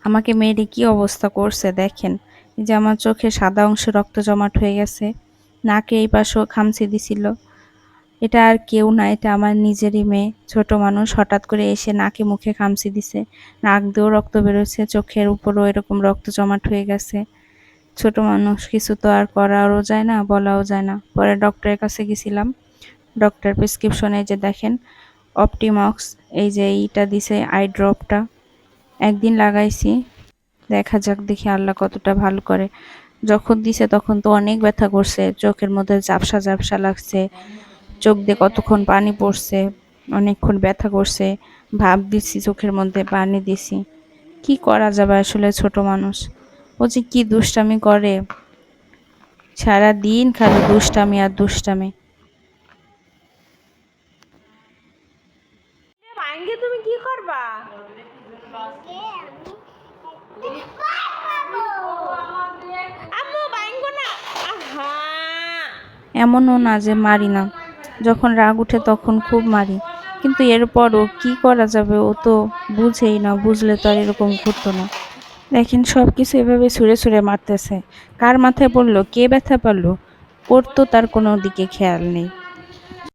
আমাকে মেরে কি অবস্থা করছে দেখেন। এই যে আমার চোখে সাদা অংশে রক্ত জমাট হয়ে গেছে, নাকে এই পাশেও খামচি দিছিল। এটা আর কেউ না, এটা আমার নিজেরই মেয়ে। ছোট মানুষ হঠাৎ করে এসে নাকে মুখে খামচি দিছে, নাক দিয়েও রক্ত বেরোচ্ছে, চোখের উপরও এরকম রক্ত জমাট হয়ে গেছে। ছোট মানুষ, কিছু তো আর করাও যায় না, বলাও যায় না। পরে ডক্টরের কাছে গেছিলাম। ডক্টর প্রেসক্রিপশনে যে দেখেন অপটিমক্স, এই যে এইটা দিছে, আই ড্রপটা একদিন লাগাইছি। দেখা যাক, দেখি আল্লাহ কতটা ভালো করে। যখন দিছে তখন তো অনেক ব্যথা করছে, চোখের মধ্যে ঝাপসা ঝাপসা লাগছে, চোখ দিয়ে কতক্ষণ পানি পড়ছে, অনেকক্ষণ ব্যথা করছে। ভাপ দিছি, চোখের মধ্যে পানি দিছি। কি করা যাবে আসলে, ছোট মানুষ। ও যে কি দুষ্টামি করে, সারা দিন খালি দুষ্টামি আর দুষ্টামি। ভাঙ্গে তুমি কি করবা? আম্মু ভাঙ্গো না। আহা, এমনও না যে মারি না, যখন রাগ উঠে তখন খুব মারি, কিন্তু এরপরও কি করা যাবে, ও তো বুঝেই না, বুঝলে তো আর এরকম ঘটতো না। দেখেন সবকিছু এভাবে ছুঁড়ে ছুঁড়ে মারতেছে। কার মাথায় পড়লো, কে ব্যথা পারলো, ওর তো তার কোনো দিকে খেয়াল নেই।